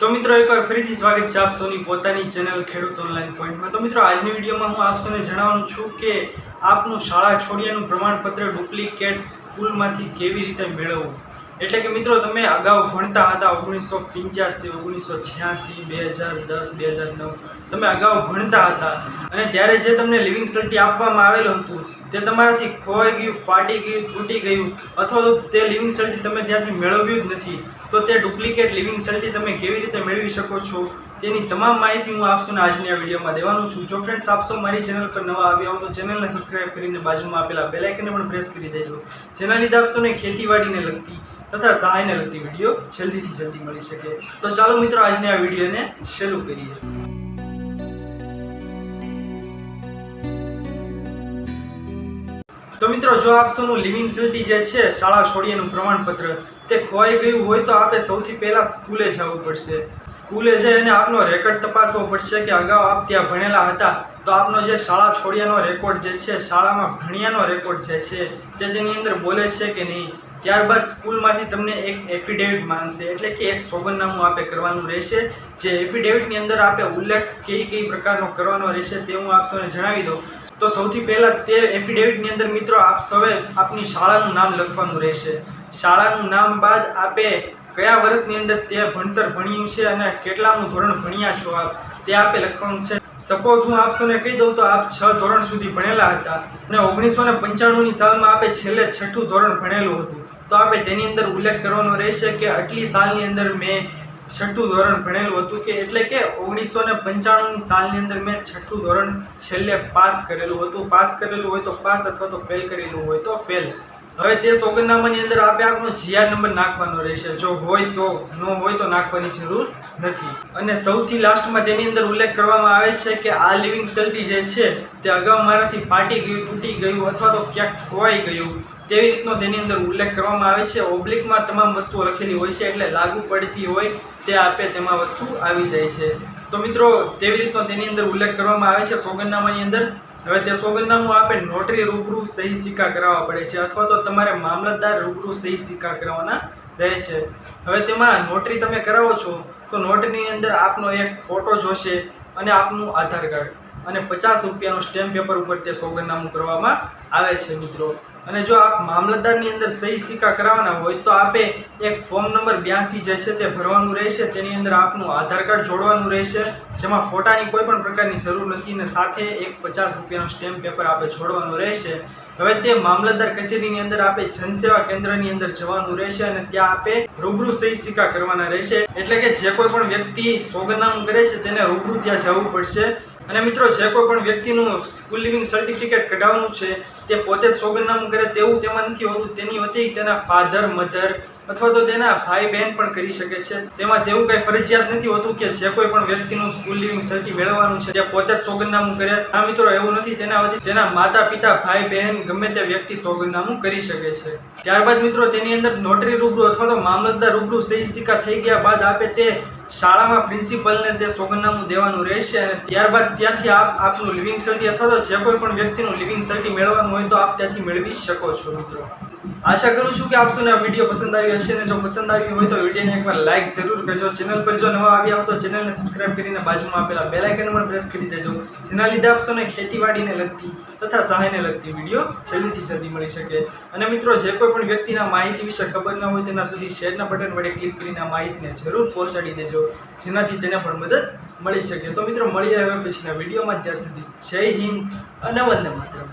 तो मित्रों एक बार फरीथी स्वागत है आप सौनी पोतानी चेनल खेडूत ऑनलाइन पॉइंट में। तो मित्रों આજની વિડીયોમાં હું આપ સૌને જણાવવાનું છું કે આપનું શાળા છોડ્યાનું પ્રમાણપત્ર ડુપ્લિકેટ સ્કૂલમાંથી કેવી રીતે મેળવવું। એટલે કે મિત્રો તમે અગાઉ ભણતા હતા 1985 1986 2010 2009 તમે અગાઉ ભણતા હતા અને ત્યારે જે તમને લિવિંગ સર્ટિ આપવામાં આવેલું હતું તે તમારાથી ખોવાઈ ગયું, ફાટી ગયું, તૂટી ગયું અથવા તો તે લિવિંગ સર્ટિ તમે ત્યાંથી મેળવ્યું જ નથી, તો તે ડુપ્લિકેટ લિવિંગ સર્ટિ તમે કેવી રીતે મેળવી શકો છો તેની તમામ માહિતી હું આપ સૌને આજની આ વિડીયોમાં દેવાનું છું। જો ફ્રેન્ડ્સ આપ સૌ મારી ચેનલ પર નવા આવ્યા હો તો ચેનલને સબસ્ક્રાઇબ કરીને બાજુમાં આપેલા બેલ આઇકનને પણ પ્રેસ કરી દેજો, જેના લીધે આપ સૌને ખેતીવાડીને લગતી તથા સહાયને લગતી વિડીયો જલ્દીથી જલ્દી મળી શકે। તો ચાલો મિત્રો આજની આ વિડીયોને શરૂ કરીએ। तो मित्रों जो आप सौનું લિવિંગ સર્ટિ જે છે શાળા છોડ્યાનું પ્રમાણપત્ર તે ખોવાઈ ગયું હોય તો આપણે સૌથી પહેલા સ્કૂલે જવું પડશે। સ્કૂલે જઈ અને આપનો રેકોર્ડ તપાસવો પડશે કે અગાઉ આપ ત્યાં ભણેલા હતા તો આપનો જે શાળા છોડ્યાનો રેકોર્ડ જે છે, શાળામાં ભણ્યાનો રેકોર્ડ જે છે તે તેની અંદર બોલે છે કે નહીં। ત્યારબાદ સ્કૂલમાંથી તમને એક એફિડેવિટ માંગશે, એટલે કે એક સોગંદનામું આપે કરવાનું રહેશે। જે એફિડેવિટની અંદર આપે ઉલ્લેખ કઈ પ્રકારનો કરવાનો રહેશે તે હું આપ સૌને જણાવી દઉં। તો સૌથી પહેલાં તે એફિડેવિટની અંદર મિત્રો આપ સૌએ આપની શાળાનું નામ લખવાનું રહેશે। શાળાનું નામ બાદ આપે કયા વર્ષની અંદર તે ભણતર ભણ્યું છે અને કેટલામું ધોરણ ભણ્યા છો આપ તે આપે લખવાનું છે। સપોઝ હું આપ સૌને કહી દઉં તો આપ 6 ધોરણ સુધી ભણેલા હતા અને 1995ની સાલમાં આપે છેલ્લે 6ઠું ધોરણ ભણેલું હતું, તો આપે તેની અંદર ઉલ્લેખ કરવાનો રહેશે કે આટલી સાલની અંદર મેં 6ઠું ધોરણ ભણેલું હતું, કે એટલે કે 1995ની સાલની અંદર મેં 6ઠું ધોરણ છેલ્લે પાસ કરેલું હતું। પાસ કરેલું હોય તો પાસ અથવા તો ફેલ કરેલું હોય તો ફેલ। હવે તે સોગંદનામાની અંદર આપે આપનો જીઆર નંબર નાખવાનો રહેશે, જો હોય તો, ન હોય તો નાખવાની જરૂર નથી। અને સૌથી લાસ્ટમાં તેની અંદર ઉલ્લેખ કરવામાં આવે છે કે આ લિવિંગ સર્ટિ જે છે તે અગાઉ મારાથી ફાટી ગયું, તૂટી ગયું અથવા તો ક્યાંક ખોવાઈ ગયું તેવી રીતનો તેની અંદર ઉલ્લેખ કરવામાં આવે છે। ઓબ્લિકમાં તમામ વસ્તુઓ લખેલી હોય છે એટલે લાગુ પડતી હોય તે આપે તેમાં વસ્તુ આવી જાય છે। તો મિત્રો તેવી રીતનો તેની અંદર ઉલ્લેખ કરવામાં આવે છે સોગંદનામાની અંદર। હવે તે સોગંદનામું આપે નોટરી રૂબરૂ સહી સિક્કા કરાવવા પડે છે અથવા તો તમારે મામલતદાર રૂબરૂ સહી સિક્કા કરાવવાના રહે છે। હવે તેમાં નોટરી તમે કરાવો છો તો નોટરીની અંદર આપનો એક ફોટો જોશે અને આપનું આધાર કાર્ડ અને 50 રૂપિયાનો સ્ટેમ્પ પેપર ઉપર તે સોગંદનામું કરવામાં આવે છે મિત્રો। અને જો આપ મામલતદારની અંદર સહી સિક્કા કરાવવાના હોય તો આપે એક ફોર્મ નંબર 82 જે છે તે ભરવાનું રહેશે। તેની અંદર આપનું આધાર કાર્ડ જોડવાનું રહેશે, જેમાં ફોટાની કોઈ પણ પ્રકારની જરૂર નથી અને સાથે એક 50 રૂપિયાનો સ્ટેમ્પ પેપર આપે જોડવાનું રહેશે। હવે તે મામલતદાર કચેરીની અંદર આપે જનસેવા કેન્દ્રની અંદર જવાનું રહેશે અને ત્યાં આપે રૂબરૂ સહી સિક્કા કરવાના રહેશે, એટલે કે જે કોઈ પણ વ્યક્તિ સોગંદનામું કરે છે તેને રૂબરૂ ત્યાં જવું પડશે। અને મિત્રો જે કોઈ પણ વ્યક્તિનું સ્કૂલ લિવિંગ સર્ટિફિકેટ કઢાવવાનું છે તે પોતે જ સોગંદનામું કરે તેવું તેમાં નથી હોતું, તેની વતી તેના ફાધર, મધર અથવા તો તેના ભાઈ બહેન પણ કરી શકે છે। તેમાં તેવું કંઈ ફરજિયાત નથી હોતું કે જે કોઈ પણ વ્યક્તિનું સ્કૂલ લિવિંગ સર્ટિ મેળવવાનું છે તે પોતે જ સોગંદનામું કરે। આ મિત્રો એવું નથી, તેના વતી તેના માતા પિતા, ભાઈ બહેન ગમે તે વ્યક્તિ સોગંદનામું કરી શકે છે। ત્યારબાદ મિત્રો તેની અંદર નોટરી રૂબરૂ અથવા તો મામલતદાર રૂબરૂ સહી સિક્કા થઈ ગયા બાદ આપે તે શાળામાં પ્રિન્સિપલને તે સોગંદનામું દેવાનું રહેશે અને ત્યારબાદ ત્યાંથી આપ આપનું લિવિંગ સર્ટિ અથવા તો જે કોઈ પણ વ્યક્તિનું લિવિંગ સર્ટિ મેળવવાનું હોય તો આપ ત્યાંથી મેળવી શકો છો મિત્રો। આશા કરું છું કે આપ સૌને આ વિડીયો પસંદ આવ્યો હશે અને જો પસંદ આવી હોય તો વિડીયોને એકવાર લાઇક જરૂર કરજો। ચેનલ પર જો નવા આવ્યા હો તો ચેનલને સબસ્ક્રાઇબ કરીને બાજુમાં આપેલા બેલ આઇકન પણ પ્રેસ કરી દેજો, જેના લીધે આપ સૌને ખેતીવાડીને લગતી તથા સહાયને લગતી વિડીયો જલ્દીથી જલ્દી મળી શકે। અને મિત્રો જે કોઈ પણ વ્યક્તિના માહિતી વિશે ખબર ન હોય તેના સુધી શેરના બટન વડે ક્લિક કરીને આ માહિતીને જરૂર પહોંચાડી દેજો, જેનાથી તેને પણ મદદ મળી શકે। તો મિત્રો મળીએ હવે પછીના વિડીયોમાં, ત્યાર સુધી જય હિન્દ અને વંદે માતરમ।